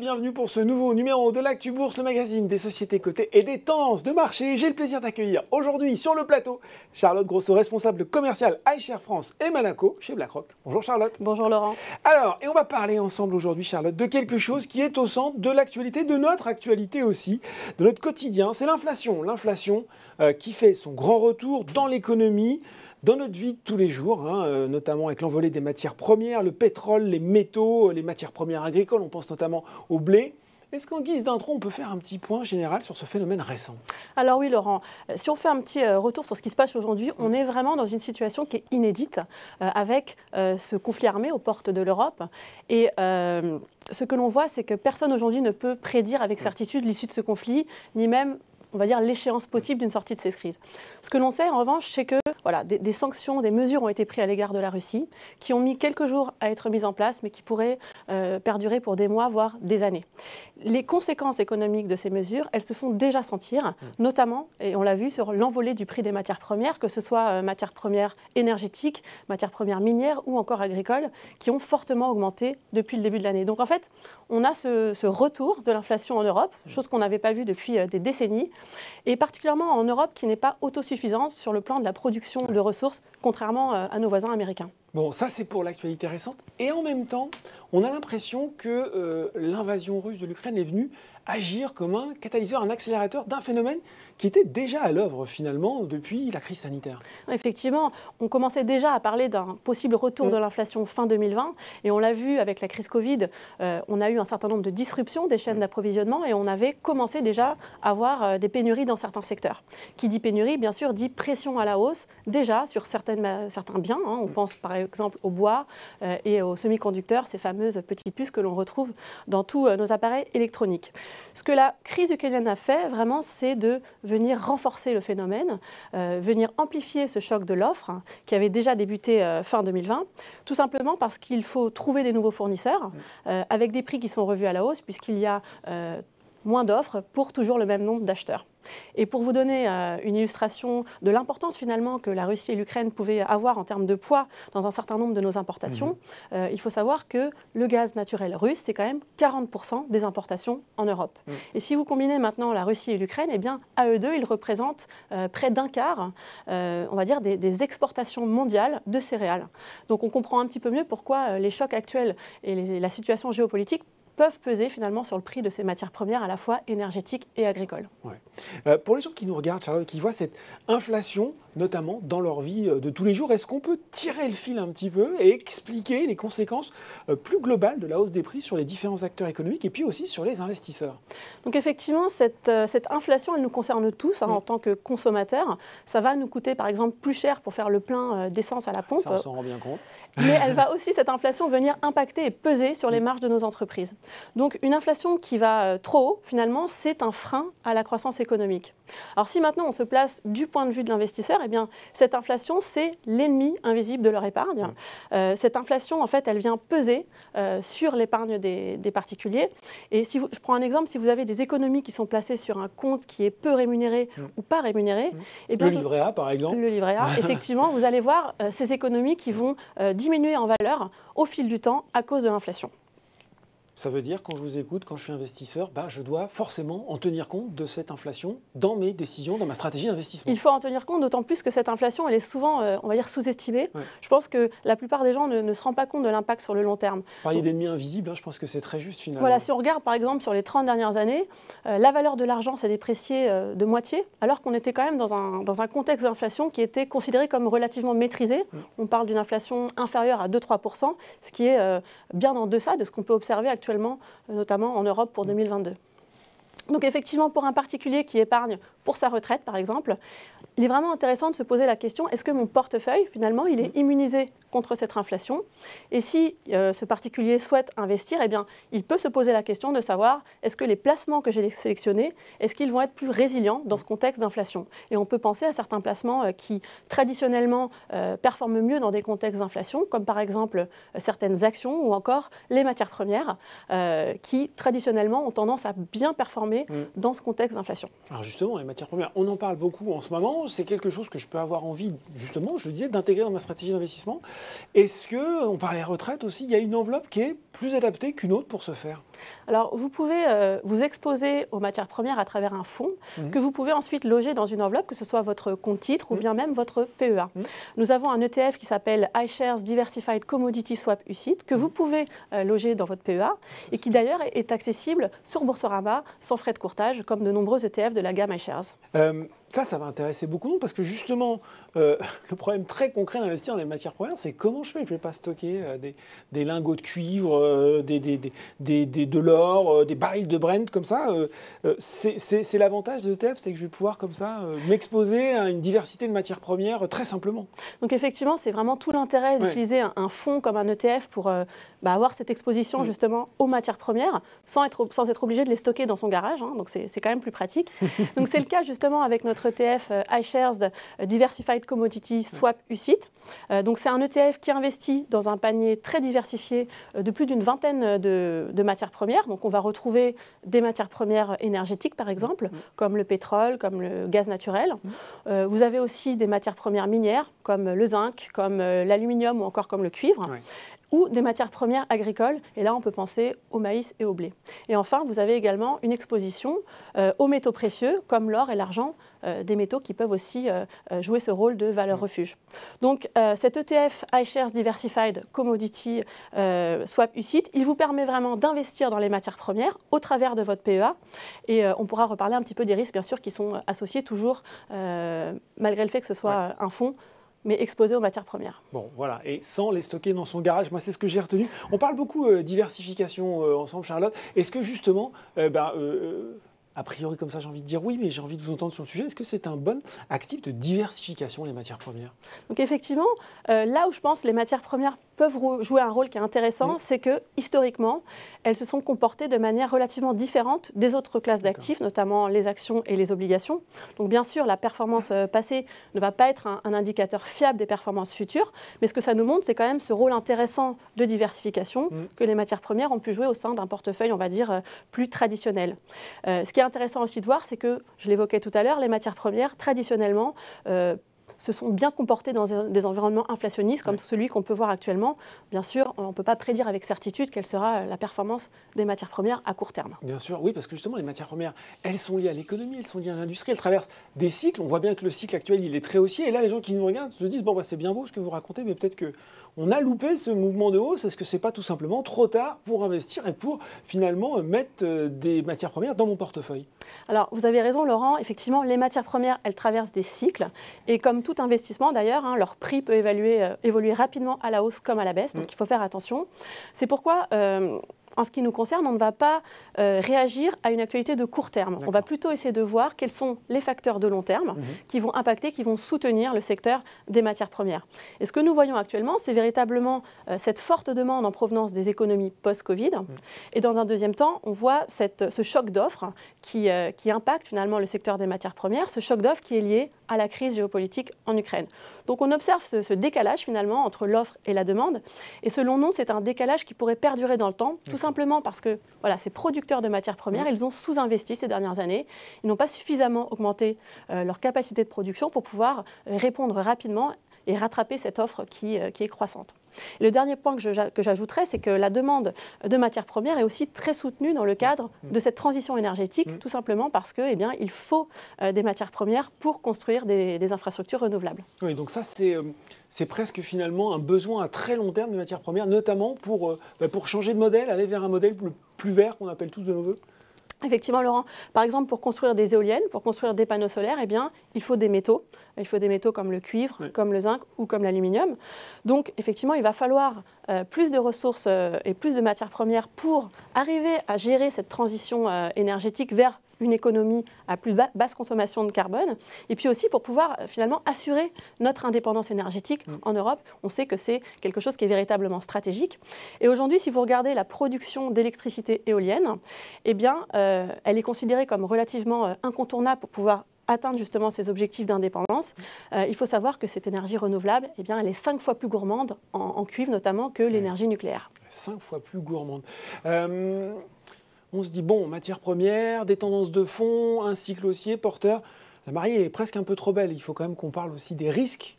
bienvenue pour ce nouveau numéro de l'Actu Bourse, le magazine des sociétés cotées et des tendances de marché. J'ai le plaisir d'accueillir aujourd'hui sur le plateau Charlotte Grosso, responsable commerciale iShares France et Monaco chez BlackRock. Bonjour Charlotte. Bonjour Laurent. Alors, et on va parler ensemble aujourd'hui Charlotte de quelque chose qui est au centre de l'actualité, de notre actualité aussi, de notre quotidien, c'est l'inflation. L'inflation qui fait son grand retour dans l'économie, dans notre vie de tous les jours, notamment avec l'envolée des matières premières, le pétrole, les métaux, les matières premières agricoles, on pense notamment au blé. Est-ce qu'en guise d'intro, on peut faire un petit point général sur ce phénomène récent? Alors oui Laurent, si on fait un petit retour sur ce qui se passe aujourd'hui, on est vraiment dans une situation qui est inédite avec ce conflit armé aux portes de l'Europe. Et ce que l'on voit, c'est que personne aujourd'hui ne peut prédire avec certitude l'issue de ce conflit, ni même, on va dire, l'échéance possible d'une sortie de cette crise. Ce que l'on sait en revanche, c'est que voilà, des sanctions, des mesures ont été prises à l'égard de la Russie, qui ont mis quelques jours à être mises en place, mais qui pourraient perdurer pour des mois, voire des années. Les conséquences économiques de ces mesures, elles se font déjà sentir, notamment, et on l'a vu, sur l'envolée du prix des matières premières, que ce soit matières premières énergétiques, matières premières minières ou encore agricoles, qui ont fortement augmenté depuis le début de l'année. Donc en fait, on a ce retour de l'inflation en Europe, chose qu'on n'avait pas vue depuis des décennies, et particulièrement en Europe qui n'est pas autosuffisante sur le plan de la production de ressources, contrairement à nos voisins américains. Bon, ça c'est pour l'actualité récente. Et en même temps, on a l'impression que l'invasion russe de l'Ukraine est venue agir comme un catalyseur, un accélérateur d'un phénomène qui était déjà à l'œuvre finalement depuis la crise sanitaire. Effectivement, on commençait déjà à parler d'un possible retour de l'inflation fin 2020 et on l'a vu avec la crise Covid, on a eu un certain nombre de disruptions des chaînes d'approvisionnement et on avait commencé déjà à avoir des pénuries dans certains secteurs. Qui dit pénurie, bien sûr, dit pression à la hausse déjà sur certains biens. On pense par exemple au bois et aux semi-conducteurs, ces fameuses petites puces que l'on retrouve dans tous nos appareils électroniques. Ce que la crise ukrainienne a fait, vraiment, c'est de venir renforcer le phénomène, venir amplifier ce choc de l'offre qui avait déjà débuté fin 2020, tout simplement parce qu'il faut trouver des nouveaux fournisseurs avec des prix qui sont revus à la hausse puisqu'il y a moins d'offres pour toujours le même nombre d'acheteurs. Et pour vous donner une illustration de l'importance finalement que la Russie et l'Ukraine pouvaient avoir en termes de poids dans un certain nombre de nos importations, il faut savoir que le gaz naturel russe, c'est quand même 40% des importations en Europe. Et si vous combinez maintenant la Russie et l'Ukraine, eh bien, à eux deux, ils représentent près d'un quart, on va dire, des exportations mondiales de céréales. Donc on comprend un petit peu mieux pourquoi les chocs actuels et la situation géopolitique peuvent peser finalement sur le prix de ces matières premières à la fois énergétiques et agricoles. Ouais. Pour les gens qui nous regardent, Charlotte, qui voient cette inflation, notamment dans leur vie de tous les jours, est-ce qu'on peut tirer le fil un petit peu et expliquer les conséquences plus globales de la hausse des prix sur les différents acteurs économiques et puis aussi sur les investisseurs? Donc effectivement, cette inflation, elle nous concerne tous en tant que consommateurs. Ça va nous coûter par exemple plus cher pour faire le plein d'essence à la pompe. Ça, on s'en rend bien compte. Mais elle va aussi, cette inflation, venir impacter et peser sur les marges de nos entreprises. Donc une inflation qui va trop haut, finalement, c'est un frein à la croissance économique. Alors si maintenant on se place du point de vue de l'investisseur, eh bien cette inflation, c'est l'ennemi invisible de leur épargne. Cette inflation, en fait, elle vient peser sur l'épargne des particuliers. Et si je prends un exemple, si vous avez des économies qui sont placées sur un compte qui est peu rémunéré ou pas rémunéré, eh bien, le livret A, par exemple. Le livret A, effectivement, vous allez voir ces économies qui vont diminuer en valeur au fil du temps à cause de l'inflation. Ça veut dire, quand je vous écoute, quand je suis investisseur, je dois forcément en tenir compte de cette inflation dans mes décisions, dans ma stratégie d'investissement. Il faut en tenir compte, d'autant plus que cette inflation, elle est souvent, on va dire, sous-estimée. Je pense que la plupart des gens ne se rendent pas compte de l'impact sur le long terme. Parler d'ennemis invisibles, je pense que c'est très juste finalement. Voilà, si on regarde par exemple sur les 30 dernières années, la valeur de l'argent s'est dépréciée de moitié, alors qu'on était quand même dans un contexte d'inflation qui était considéré comme relativement maîtrisé. On parle d'une inflation inférieure à 2-3%, ce qui est bien en deçà de ce qu'on peut observer actuellement, notamment en Europe pour 2022. Donc effectivement, pour un particulier qui épargne pour sa retraite, par exemple, il est vraiment intéressant de se poser la question, est-ce que mon portefeuille, finalement, il est immunisé contre cette inflation? Et si ce particulier souhaite investir, eh bien, il peut se poser la question de savoir, est-ce que les placements que j'ai sélectionnés, est-ce qu'ils vont être plus résilients dans ce contexte d'inflation? Et on peut penser à certains placements qui, traditionnellement, performent mieux dans des contextes d'inflation, comme par exemple certaines actions ou encore les matières premières, qui, traditionnellement, ont tendance à bien performer consommer dans ce contexte d'inflation. Alors justement, les matières premières, on en parle beaucoup en ce moment. C'est quelque chose que je peux avoir envie, justement, je le disais, d'intégrer dans ma stratégie d'investissement. Est-ce que, on parlait retraite aussi, il y a une enveloppe qui est plus adaptée qu'une autre pour ce faire? Alors, vous pouvez vous exposer aux matières premières à travers un fonds que vous pouvez ensuite loger dans une enveloppe, que ce soit votre compte titre ou bien même votre PEA. Nous avons un ETF qui s'appelle iShares Diversified Commodity Swap UCITS que vous pouvez loger dans votre PEA et qui d'ailleurs est accessible sur Boursorama sans frais de courtage comme de nombreux ETF de la gamme iShares. Ça va intéresser beaucoup de monde parce que justement, le problème très concret d'investir dans les matières premières, c'est comment je fais? Je ne vais pas stocker des lingots de cuivre, de l'or, des barils de Brent comme ça. C'est l'avantage des ETF, c'est que je vais pouvoir comme ça m'exposer à une diversité de matières premières très simplement. Donc effectivement, c'est vraiment tout l'intérêt d'utiliser un fonds comme un ETF pour avoir cette exposition justement aux matières premières sans être obligé de les stocker dans son garage. Donc c'est quand même plus pratique. Donc c'est le cas justement avec notre ETF iShares Diversified Commodity Swap UCITS. Donc c'est un ETF qui investit dans un panier très diversifié de plus d'une vingtaine de matières premières. Donc on va retrouver des matières premières énergétiques par exemple, comme le pétrole, comme le gaz naturel. Vous avez aussi des matières premières minières comme le zinc, comme l'aluminium ou encore comme le cuivre. Ou des matières premières agricoles, et là on peut penser au maïs et au blé. Et enfin, vous avez également une exposition aux métaux précieux, comme l'or et l'argent, des métaux qui peuvent aussi jouer ce rôle de valeur refuge. Donc cet ETF iShares Diversified Commodity Swap UCITS, il vous permet vraiment d'investir dans les matières premières au travers de votre PEA, et on pourra reparler un petit peu des risques, bien sûr, qui sont associés toujours, malgré le fait que ce soit un fonds, mais exposé aux matières premières. Bon, voilà, et sans les stocker dans son garage. Moi, c'est ce que j'ai retenu. On parle beaucoup diversification ensemble, Charlotte. Est-ce que justement, a priori comme ça, j'ai envie de dire oui, mais j'ai envie de vous entendre sur le sujet. Est-ce que c'est un bon actif de diversification, les matières premières? Donc effectivement, là où je pense les matières premières peuvent jouer un rôle qui est intéressant, c'est que historiquement, elles se sont comportées de manière relativement différente des autres classes d'actifs, notamment les actions et les obligations. Donc bien sûr, la performance passée ne va pas être un indicateur fiable des performances futures, mais ce que ça nous montre, c'est quand même ce rôle intéressant de diversification que les matières premières ont pu jouer au sein d'un portefeuille, on va dire, plus traditionnel. Ce qui est intéressant aussi de voir, c'est que, je l'évoquais tout à l'heure, les matières premières, traditionnellement, se sont bien comportés dans des environnements inflationnistes comme celui qu'on peut voir actuellement. Bien sûr, on ne peut pas prédire avec certitude quelle sera la performance des matières premières à court terme. Bien sûr, oui, parce que justement, les matières premières, elles sont liées à l'économie, elles sont liées à l'industrie, elles traversent des cycles. On voit bien que le cycle actuel, il est très haussier. Et là, les gens qui nous regardent se disent, bon, c'est bien beau ce que vous racontez, mais peut-être qu'on a loupé ce mouvement de hausse. Est-ce que ce n'est pas tout simplement trop tard pour investir et pour finalement mettre des matières premières dans mon portefeuille? Alors, vous avez raison, Laurent. Effectivement, les matières premières, elles traversent des cycles. Et comme tout investissement, d'ailleurs, leur prix peut évoluer rapidement à la hausse comme à la baisse. Donc, il faut faire attention. C'est pourquoi, en ce qui nous concerne, on ne va pas réagir à une actualité de court terme. On va plutôt essayer de voir quels sont les facteurs de long terme qui vont impacter, qui vont soutenir le secteur des matières premières. Et ce que nous voyons actuellement, c'est véritablement cette forte demande en provenance des économies post-Covid. Et dans un deuxième temps, on voit ce choc d'offres qui impacte finalement le secteur des matières premières, ce choc d'offres qui est lié à la crise géopolitique en Ukraine. Donc on observe ce décalage finalement entre l'offre et la demande. Et selon nous, c'est un décalage qui pourrait perdurer dans le temps, tout simplement parce que ces producteurs de matières premières, ils ont sous-investi ces dernières années. Ils n'ont pas suffisamment augmenté leur capacité de production pour pouvoir répondre rapidement et rattraper cette offre qui est croissante. Et le dernier point que j'ajouterais, c'est que la demande de matières premières est aussi très soutenue dans le cadre de cette transition énergétique, tout simplement parce que, il faut des matières premières pour construire des infrastructures renouvelables. Oui, donc ça, c'est presque finalement un besoin à très long terme des matières premières, notamment pour changer de modèle, aller vers un modèle plus vert qu'on appelle tous de nos voeux. Effectivement, Laurent. Par exemple, pour construire des éoliennes, pour construire des panneaux solaires, il faut des métaux. Il faut des métaux comme le cuivre, comme le zinc ou comme l'aluminium. Donc, effectivement, il va falloir plus de ressources et plus de matières premières pour arriver à gérer cette transition énergétique vers une économie à plus basse consommation de carbone, et puis aussi pour pouvoir finalement assurer notre indépendance énergétique en Europe. On sait que c'est quelque chose qui est véritablement stratégique. Et aujourd'hui, si vous regardez la production d'électricité éolienne, elle est considérée comme relativement incontournable pour pouvoir atteindre justement ces objectifs d'indépendance. Il faut savoir que cette énergie renouvelable, elle est 5 fois plus gourmande en cuivre notamment que l'énergie nucléaire. 5 fois plus gourmande. on se dit, bon, matière première, des tendances de fond, un cycle haussier, porteur. La mariée est presque un peu trop belle. Il faut quand même qu'on parle aussi des risques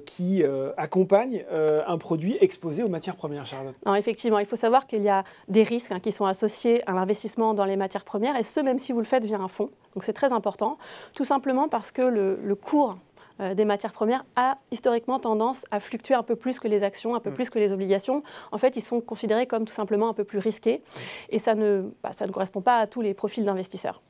qui accompagnent un produit exposé aux matières premières, Charlotte. Non, effectivement, il faut savoir qu'il y a des risques qui sont associés à l'investissement dans les matières premières, et ce, même si vous le faites via un fonds. Donc c'est très important, tout simplement parce que le cours des matières premières a historiquement tendance à fluctuer un peu plus que les actions, un peu plus que les obligations. En fait, ils sont considérés comme tout simplement un peu plus risqués, et ça ne correspond pas à tous les profils d'investisseurs.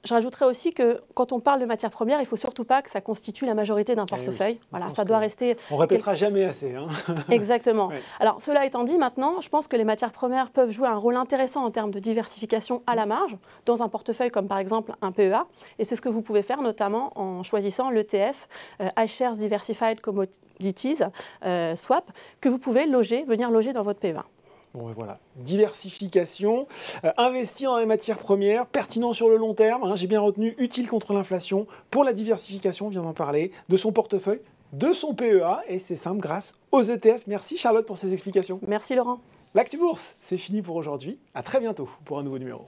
Je rajouterais aussi que quand on parle de matières premières, il ne faut surtout pas que ça constitue la majorité d'un portefeuille. Oui, voilà, ça doit rester... On ne répétera jamais assez. Hein. Exactement. Oui. Alors, cela étant dit, maintenant, je pense que les matières premières peuvent jouer un rôle intéressant en termes de diversification à la marge, dans un portefeuille comme par exemple un PEA. Et c'est ce que vous pouvez faire notamment en choisissant l'ETF iShares Diversified Commodities Swap, que vous pouvez venir loger dans votre PEA. Bon, et voilà, diversification, investir dans les matières premières, pertinent sur le long terme, hein, j'ai bien retenu, utile contre l'inflation, pour la diversification, on vient d'en parler, de son portefeuille, de son PEA, et c'est simple grâce aux ETF. Merci Charlotte pour ces explications. Merci Laurent. L'Actu Bourse, c'est fini pour aujourd'hui, à très bientôt pour un nouveau numéro.